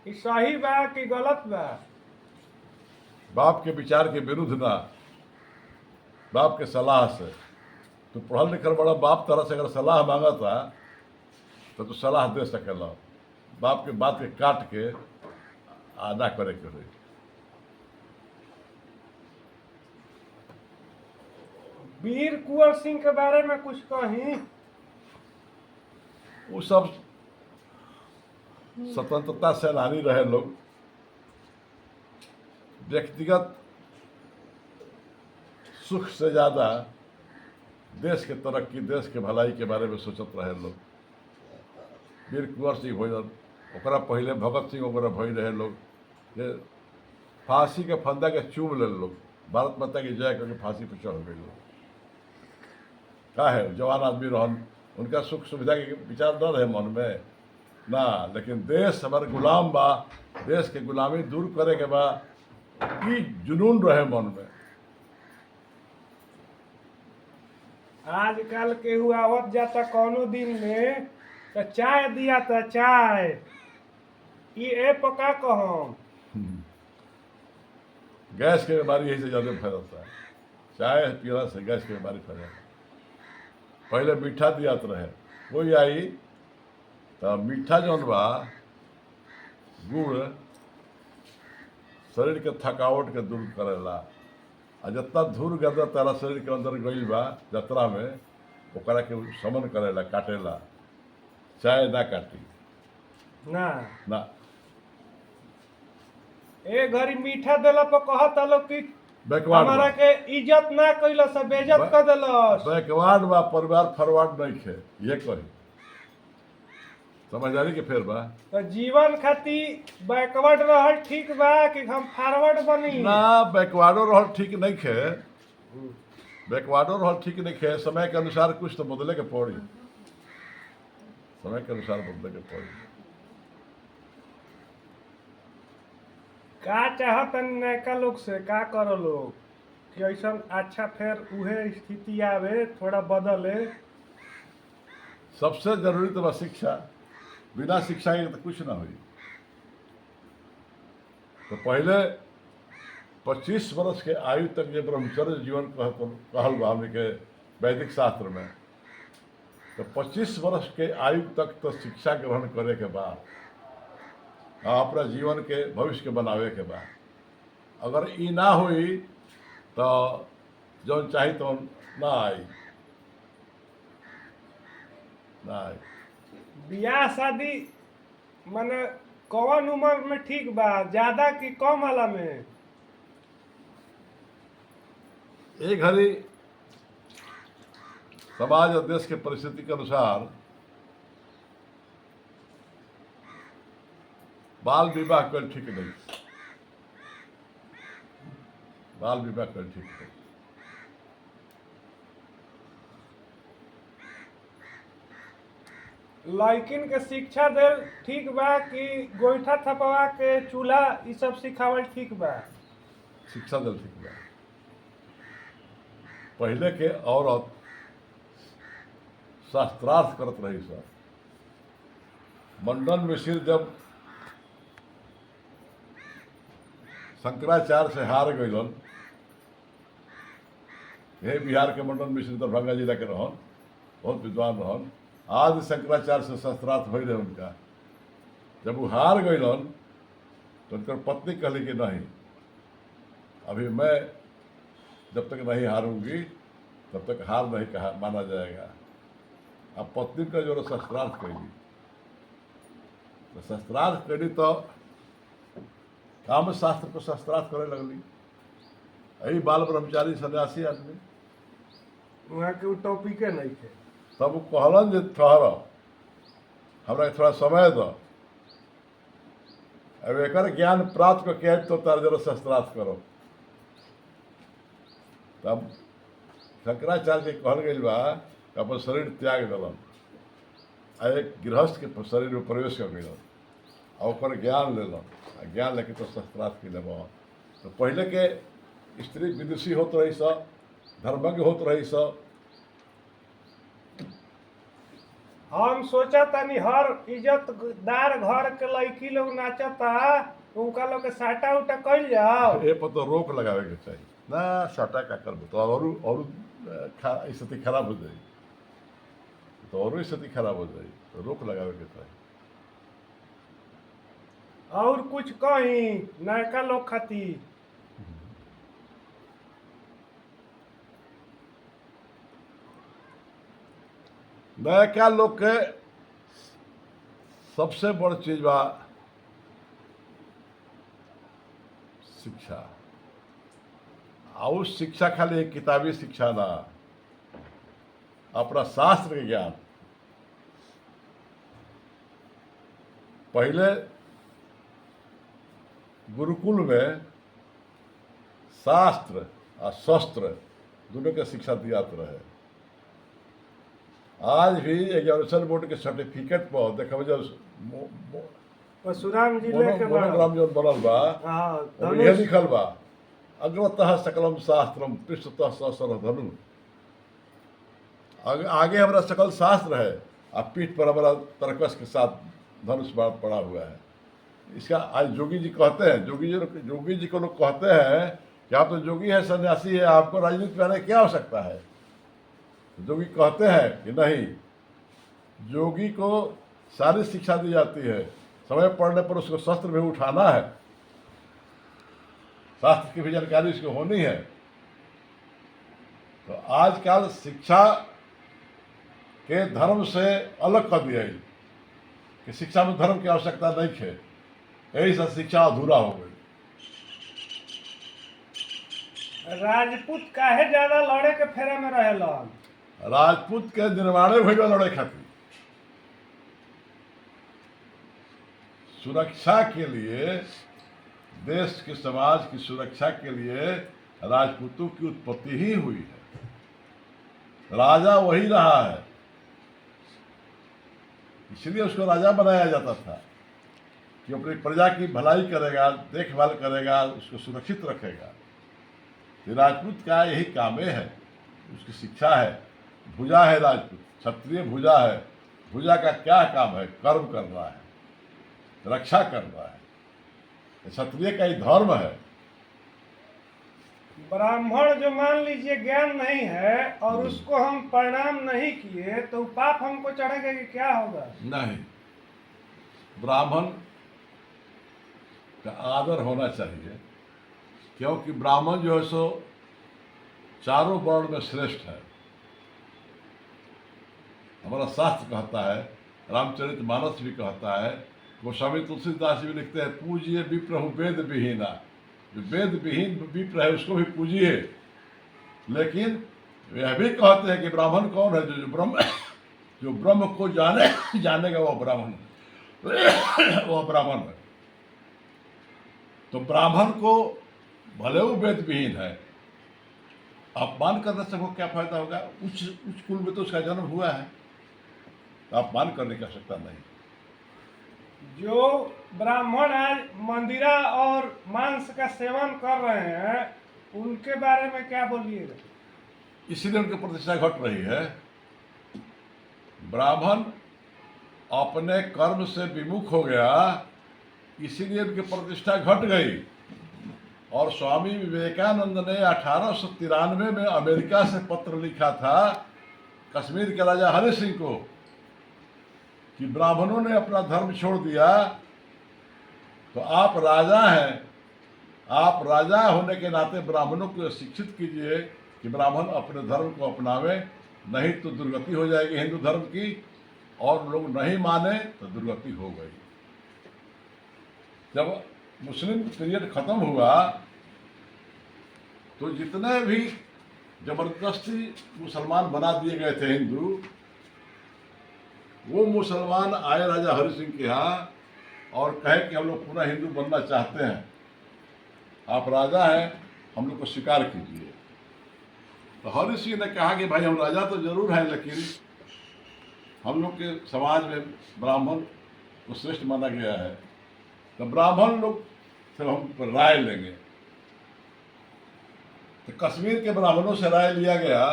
ई सही बा कि गलत बा? बाप के विचार के विरुद्ध ना, बाप के सलाह से। तो पढ़ल लिखल बड़ा बाप तरह से अगर सलाह मांगा था तो तू सलाह दे सकेला। बाप के बात के काट के आदा करे के हुई। वीर कुंवर सिंह के बारे में कुछ कही? वो सब स्वतंत्रता सेनानी रहे लोग। व्यक्तिगत सुख से ज़्यादा देश के तरक्की, देश के भलाई के बारे में सोचत रहे लोग। वीर कुंवर सिंह भइलन, ओकरा पहले भगत सिंह वगैरह भई रहे लोग। ये फांसी के फंदा के चूम ले लोग, भारत माता की जय करके फांसी पर चढ़ गए लोग। का है, जवान आदमी रहन, उनका सुख सुविधा के विचार न रहे मन में ना, लेकिन देश हमारे गुलाम बा, देश के गुलामी दूर करे के बा, ई जुनून रहे मन में। आजकल केहू आवत जाता कौनो दिन में तो चाय दिया था, चाय ये पका कहम। गैस की बीमारी यही से ज़्यादा फैलता है। चाय पीला से गैस की बीमारी फैल जाता है। पहले मीठा दियात रहे, कोई आई तो मीठा जौन बा गुड़ शरीर के थकावट के दूर करेला, आ जितना धूल गर्दा तारा शरीर के अंदर गईल बा यात्रा में, ओकरा के समन करेला, काटेला। चाय ना काटी ना ना। ए घड़ी मीठा देला पर कहत लोग कि बैकवर्ड हमारा बा, के इज्जत ना कइला से बेइज्जत कर देलस। बैकवर्ड बा, परिवार फॉरवर्ड नहीं खे, ये कही समझदारी के फेर बा तो जीवन खातिर बैकवर्ड रहल ठीक बा कि हम फॉरवर्ड बनी? ना। बैकवर्डो रहल ठीक नहीं खे, बैकवर्डो रहल ठीक नहीं खे। समय के अनुसार कुछ तो बदले के पड़ी, समय के अनुसार बदले के पड़ी। का चाहत नैका लोग से, का करो लोग कि ऐसा अच्छा फिर उहे स्थिति आवे, थोड़ा बदले। सबसे जरूरी तो बस शिक्षा, बिना शिक्षा के तो कुछ ना हुई। तो पहले 25 वर्ष के आयु तक ये ब्रह्मचर्य जीवन कहल बा हमने के वैदिक शास्त्र में। तो 25 वर्ष के आयु तक तो शिक्षा ग्रहण करे के बाद अपना जीवन के भविष्य के बनावे के बाद, अगर ई ना हुई तो जौन चाही तो ना आई, ना आई। बियाह शादी माने कौन उम्र में ठीक बा, ज्यादा कि कम वाला में? एक घड़ी समाज और देश के परिस्थिति के अनुसार बाल विवाह कर ठीक नहीं, बाल विवाह कर ठीक नहीं। लड़किन के शिक्षा दे ठीक बा कि गोईठा थपवा के चूल्हा ई सब सिखावल ठीक बा? शिक्षा दल ठीक बा। पहले के औरत शास्त्रार्थ करत रही सर। मंडन मिश्र जब शंकराचार्य से हार गइलन, ये बिहार के मंडन मिश्र दरभंगा जिला के रहन, बहुत विद्वान रहन। आज शंकराचार्य से शास्त्रार्थ हो रहे उनका। जब वो हार गइलन तो उनकर पत्नी कहली कि नहीं, अभी मैं जब तक नहीं हारूंगी तब तक हार नहीं कहा माना जाएगा। अब पत्नी का जो शास्त्रार्थ कैली, तो शास्त्रार्थ कैली तो काम शास्त्र को शास्त्रार्थ करे लगली। यही बाल ब्रह्मचारी सन्यासी आदमी, वहाँ के टॉपिके नहीं थे। तब वो कहलन जे ठहर, हमरा के थोड़ा समय दो, अब एक ज्ञान प्राप्त करके तो तार जरा शास्त्रार्थ करो। तब शंकराचार्य के कहल गई बा कि अपन शरीर त्याग दिलन, आ एक गृहस्थ के शरीर में प्रवेश कर गई और ओकर ज्ञान लेलन, ज्ञान लेके तो शास्त्रार्थ के लेब। तो पहले के स्त्री विदुषी होत रही सब, धर्मज्ञ होत रही सब। हम सोचा तानी हर इज्जतदार घर के लड़की लोग नाचता, उनका लोग के साटा उटा कइल जाओ। ए पर तो रोक लगावे के चाहिए ना, साटा का करबो तो और स्थिति खराब हो जाएगी, तो और स्थिति खराब हो जाएगी, तो रोक लगावे के चाहिए। और कुछ कहीं नयका लोग खातिर नयका लोग के सबसे बड़ चीज बा शिक्षा। और शिक्षा खाली एक किताबी शिक्षा ना, अपना शास्त्र के ज्ञान। पहले गुरुकुल में शास्त्र और शस्त्र दोनों के शिक्षा दिया रहे। आज भी एग्जामिनेशन बोर्ड के सर्टिफिकेट पर देखो जब परशुराम जिले के मोनोग्राम जो बनल बा हाँ ओमे यह लिखल बा अग्रतः सकलम शास्त्रम पृष्ठतः सहस्र धनु। आगे हमारा सकल शास्त्र है और पीठ पर हमारा तरकस के साथ धनुष बाण पड़ा हुआ है। इसका आज जोगी जी कहते हैं, जोगी जी को लोग कहते हैं कि आप तो जोगी है, सन्यासी है, आपको राजनीति में आने की क्या आवश्यकता है। जोगी कहते हैं कि नहीं, जोगी को सारी शिक्षा दी जाती है, समय पड़ने पर उसको शस्त्र भी उठाना है, शास्त्र की भी जानकारी उसको होनी है। तो आजकल शिक्षा के धर्म से अलग कर दिया कि शिक्षा में धर्म की आवश्यकता नहीं है, यही से शिक्षा अधूरा हो गई। राजपूत काहे ज्यादा लड़े के फेरा में रहेलन? राजपूत के निर्माणे भइल लड़े खातिर, सुरक्षा के लिए, देश के समाज की सुरक्षा के लिए राजपूतों की उत्पत्ति ही हुई है। राजा वही रहा है, इसलिए उसको राजा बनाया जाता था कि अपनी प्रजा की भलाई करेगा, देखभाल करेगा, उसको सुरक्षित रखेगा। तो राजपूत का यही काम है, उसकी शिक्षा है। भुजा है राजपूत, क्षत्रिय भुजा है। भुजा का क्या काम है? कर्म करना है, रक्षा करना है। क्षत्रिय का ही धर्म है। ब्राह्मण जो मान लीजिए ज्ञान नहीं है और उसको हम प्रणाम नहीं किए तो पाप हमको चढ़ेगा कि क्या होगा? नहीं, ब्राह्मण का आदर होना चाहिए, क्योंकि ब्राह्मण जो है सो चारों वर्ण में श्रेष्ठ है। हमारा शास्त्र कहता है, रामचरितमानस भी कहता है, गोस्वामी तुलसीदास भी लिखते हैं, पूजिए विप्रहु वेद विहीना। जो वेद विहीन विप्र है उसको भी पूजिए। लेकिन यह भी कहते हैं कि ब्राह्मण कौन है? जो ब्रह्म को जानेगा वह ब्राह्मण वह ब्राह्मण है। तो ब्राह्मण को भले वो वेद विहीन है, अपमान करने से वो क्या फायदा होगा? उच्च कुल में तो उसका जन्म हुआ है, तो अपमान करने की आवश्यकता नहीं। जो ब्राह्मण आज मंदिरा और मांस का सेवन कर रहे हैं उनके बारे में क्या बोलिएगा? इसीलिए उनकी प्रतिष्ठा घट रही है। ब्राह्मण अपने कर्म से विमुख हो गया, इसीलिए उनकी प्रतिष्ठा घट गई। और स्वामी विवेकानंद ने 1893 में अमेरिका से पत्र लिखा था कश्मीर के राजा हरि सिंह को कि ब्राह्मणों ने अपना धर्म छोड़ दिया, तो आप राजा हैं, आप राजा होने के नाते ब्राह्मणों को शिक्षित कीजिए कि ब्राह्मण अपने धर्म को अपनावे, नहीं तो दुर्गति हो जाएगी हिंदू धर्म की। और लोग नहीं माने तो दुर्गति हो गई। जब मुस्लिम पीरियड खत्म हुआ तो जितने भी जबरदस्ती मुसलमान बना दिए गए थे हिंदू, वो मुसलमान आए राजा हरि सिंह के यहाँ और कहे कि हम लोग पुनः हिंदू बनना चाहते हैं, आप राजा हैं, हम लोग को स्वीकार कीजिए। तो हरि सिंह ने कहा कि भाई हम राजा तो जरूर हैं, लेकिन हम लोग के समाज में ब्राह्मण को श्रेष्ठ माना गया है, तो ब्राह्मण लोग से हम पर राय लेंगे। तो कश्मीर के ब्राह्मणों से राय लिया गया,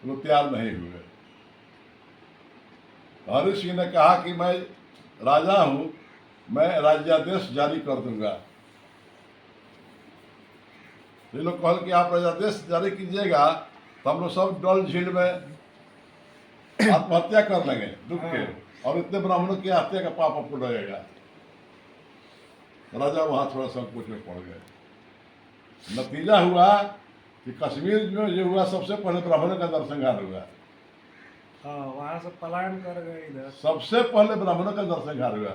वो तैयार नहीं हुए। हरि सिंह ने कहा कि मैं राजा हूं, मैं राज्यादेश जारी कर दूंगा। ये लोग कहल कि आप राज्यादेश जारी कीजिएगा तो हम लोग सब डल झील में आत्महत्या कर लेंगे दुख के, और इतने ब्राह्मणों की हत्या का पाप आपको लगेगा। राजा वहां थोड़ा संकोच में पड़ गए। नतीजा हुआ कि कश्मीर में जो हुआ, सबसे पहले ब्राह्मणों का नरसंहार हुआ। हाँ वहां से पलायन कर गए इधर। सबसे पहले ब्राह्मणों का नरसंहार हुआ,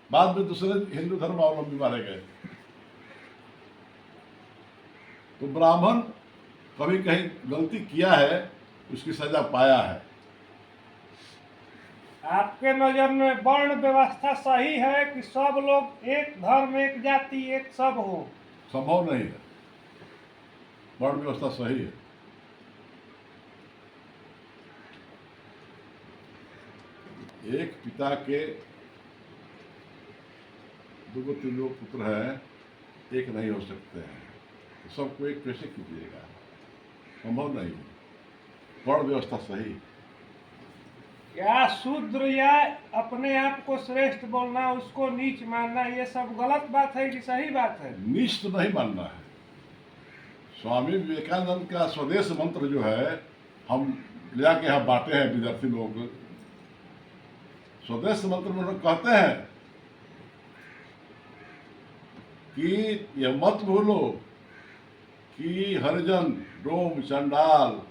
बाद में दूसरे हिंदू धर्मावलंबी मारे गए। तो ब्राह्मण कभी कहीं गलती किया है, उसकी सजा पाया है। आपके नजर में वर्ण व्यवस्था सही है कि सब लोग एक धर्म एक जाति एक सब हो? संभव नहीं है, वर्ण व्यवस्था सही है। एक पिता के दो तीन पुत्र हैं, एक नहीं हो सकते हैं, तो सबको एक कैसे कीजिएगा? संभव नहीं है, वर्ण व्यवस्था सही। क्या शूद्र या अपने आप को श्रेष्ठ बोलना, उसको नीच मानना, ये सब गलत बात है कि सही बात है? नीच तो नहीं मानना है। स्वामी विवेकानंद का स्वदेश मंत्र जो है, हम ले आके यहाँ बांटे हैं विद्यार्थी लोगों को। स्वदेश मंत्र में लोग कहते हैं कि यह मत भूलो कि हरिजन, डोम, चंडाल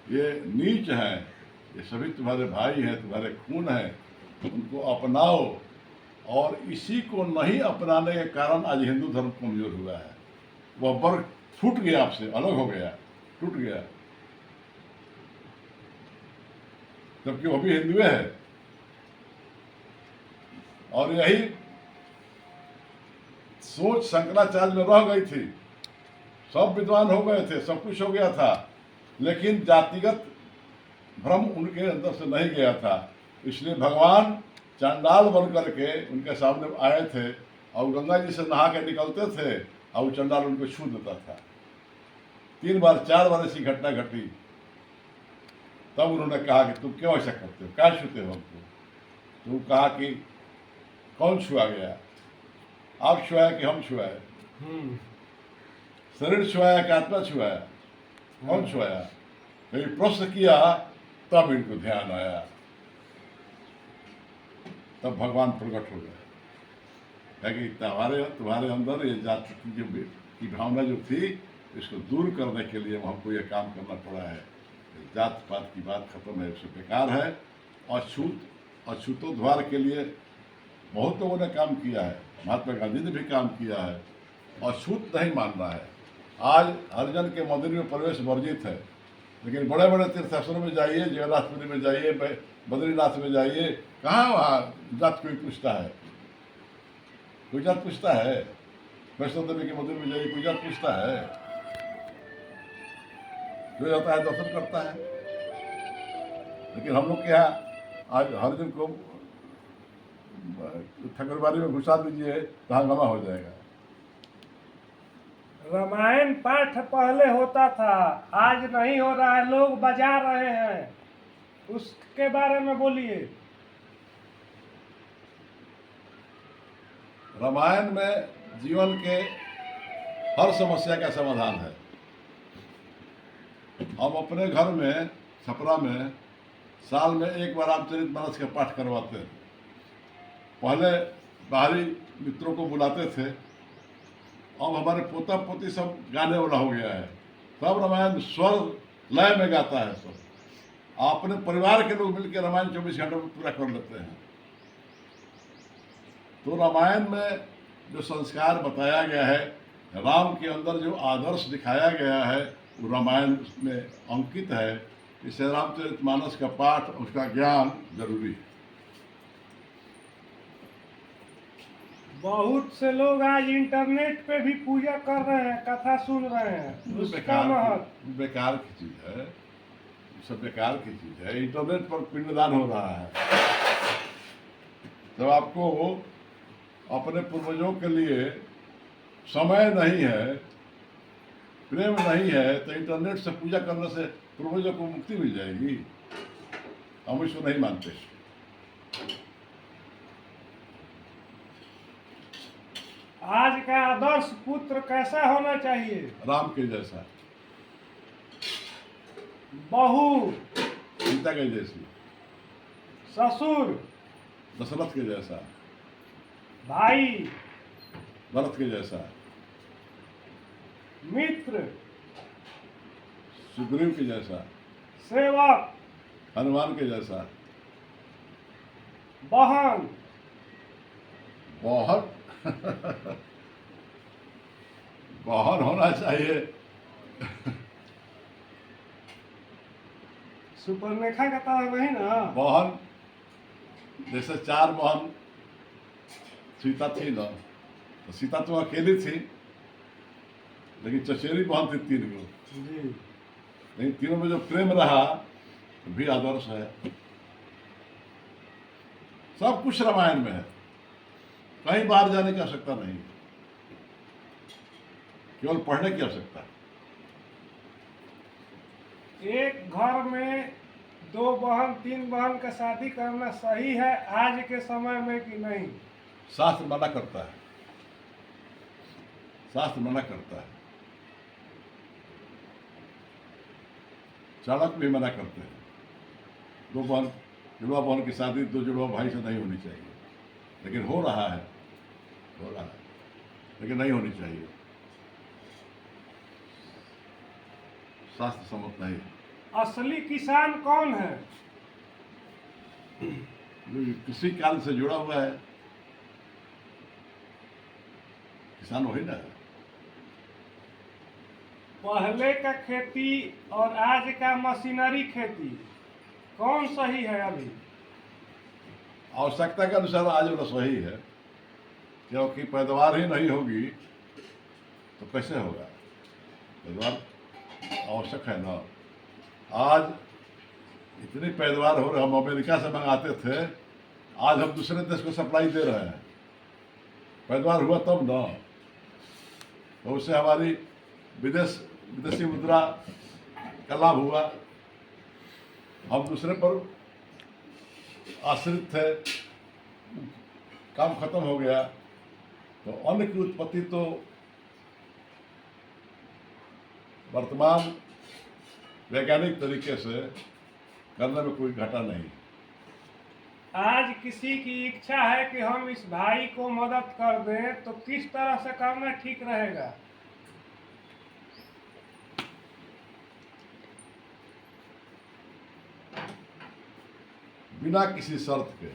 ये नीच हैं, ये सभी तुम्हारे भाई हैं, तुम्हारे खून हैं, उनको अपनाओ। और इसी को नहीं अपनाने के कारण आज हिंदू धर्म कमजोर हुआ है। वह वर्ग फूट गया, आपसे अलग हो गया, टूट गया, जबकि वो भी हिंदू है। और यही सोच शंकराचार्य में रह गई थी। सब विद्वान हो गए थे, सब कुछ हो गया था, लेकिन जातिगत भ्रम उनके अंदर से नहीं गया था। इसलिए भगवान चंडाल बन करके उनके सामने आए थे और गंगा जी से नहा के निकलते थे और चंडाल उनको छू देता था। 3 बार 4 बार ऐसी घटना घटी। तब उन्होंने कहा कि तुम क्यों ऐसा करते हो, क्या छूते हो हमको? तो कहा कि कौन छुआ गया? आप छुआया कि हम छुआए? शरीर छुआया कि आत्मा छुआया? कौन छुआया? कहीं प्रश्न किया, तब इनको ध्यान आया, तब भगवान प्रकट हो गए। कि तुम्हारे अंदर ये जाति की भावना जो थी, इसको दूर करने के लिए हमको ये काम करना पड़ा है। जात पात की बात खत्म है, उससे बेकार है। अछूतोद्वार के लिए बहुत लोगों ने काम किया है, महात्मा गांधी ने भी काम किया है। अछूत नहीं मान रहा है। आज हरिजन के मंदिर में प्रवेश वर्जित है, लेकिन बड़े बड़े तीर्थस्थलों में जाइए, जगन्नाथपुरी में जाइए, बद्रीनाथ में जाइए, कहाँ वहाँ जात कोई पूछता है? कोई जात पूछता है? वैष्णो देवी के मंदिर में जाइए, कोई जात पूछता है? जो जाता है दर्शन करता है। लेकिन हम लोग के यहाँ आज हरिजन को ठकुरबाड़ी में घुसा दीजिए तो हंगामा हो जाएगा। रामायण पाठ पहले होता था, आज नहीं हो रहा है, लोग बजा रहे हैं, उसके बारे में बोलिए। रामायण में जीवन के हर समस्या का समाधान है। हम अपने घर में छपरा में साल में एक बार रामचरितमानस का पाठ करवाते हैं। पहले बाहरी मित्रों को बुलाते थे, अब हमारे पोता पोती सब गाने वाला हो गया है। सब रामायण स्वर लय में गाता है। सब अपने परिवार के लोग मिलकर रामायण 24 घंटे में पूरा कर लेते हैं। तो रामायण में जो संस्कार बताया गया है, राम के अंदर जो आदर्श दिखाया गया है, वो रामायण में अंकित है। इससे रामचरितमानस का पाठ, उसका ज्ञान जरूरी है। बहुत से लोग आज इंटरनेट पे भी पूजा कर रहे हैं, कथा सुन रहे हैं, उसका महत्व बेकार की चीज है, सब बेकार की चीज है। इंटरनेट पर पिंडदान हो रहा है। जब आपको अपने पूर्वजों के लिए समय नहीं है, प्रेम नहीं है, तो इंटरनेट से पूजा करने से पूर्वजों को मुक्ति मिल जाएगी? हम इसको नहीं मानते। आज का आदर्श पुत्र कैसा होना चाहिए? राम के जैसा, बहू सीता के जैसी, ससुर दशरथ के जैसा, भाई भरत के जैसा, मित्र सुग्रीव के जैसा, सेवक हनुमान के जैसा। बहन। बहुत बहन होना चाहिए। सुपर्णरेखा का तरह नहीं ना। बहन जैसे 4 बहन सीता थी ना, तो सीता तो अकेली थी, लेकिन चचेरी बहन थी 3 गो। जी। लेकिन तीनों में जो प्रेम रहा भी आदर्श है। सब कुछ रामायण में है, कहीं बाहर जाने की आवश्यकता नहीं, केवल पढ़ने की आवश्यकता है। एक घर में 2 बहन 3 बहन का शादी करना सही है आज के समय में कि नहीं? शास्त्र मना करता है, शास्त्र मना करता है। चाणक्य भी मना करते हैं। 2 बहन जुड़वा बहन की शादी 2 जुड़वा भाई से नहीं होनी चाहिए, लेकिन हो रहा है, लेकिन नहीं होनी चाहिए। शास्त्र सम्मत नहीं। असली किसान कौन है? जो किसी काल से जुड़ा हुआ है, किसान वही ना है। पहले का खेती और आज का मशीनरी खेती कौन सही है अभी? आवश्यकता के अनुसार आज वाला सही है, क्योंकि पैदावार ही नहीं होगी तो कैसे होगा? पैदावार आवश्यक है ना। आज इतनी पैदावार हो रही, हम अमेरिका से मंगाते थे, आज हम दूसरे देश को सप्लाई दे रहे हैं। पैदावार हुआ तब ना, तो उससे हमारी विदेशी मुद्रा का लाभ हुआ। हम दूसरे पर आश्रित थे, काम खत्म हो गया, तो अन्न की उत्पत्ति तो वर्तमान वैज्ञानिक तरीके से करने में कोई घाटा नहीं। आज किसी की इच्छा है कि हम इस भाई को मदद कर दें तो किस तरह से करना ठीक रहेगा? बिना किसी शर्त के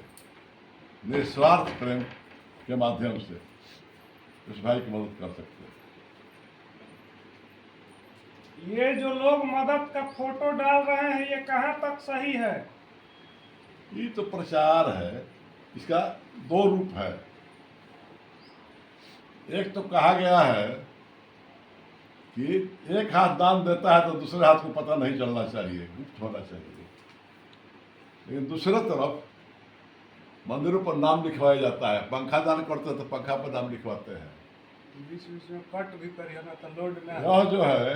निस्वार्थ प्रेम के माध्यम से उस भाई की मदद कर सकते हैं। ये जो लोग मदद का फोटो डाल रहे हैं, ये कहाँ तक सही है? ये तो प्रचार है, इसका 2 रूप है। एक तो कहा गया है कि एक हाथ दान देता है तो दूसरे हाथ को पता नहीं चलना चाहिए, गुप्त होना चाहिए। लेकिन दूसरे तरफ मंदिरों पर नाम लिखवाया जाता है। पंखा दान करते हैं तो पंखा पर नाम लिखवाते हैं। बीच बीच में कट भी करिए ना तो लोड ना। यह जो है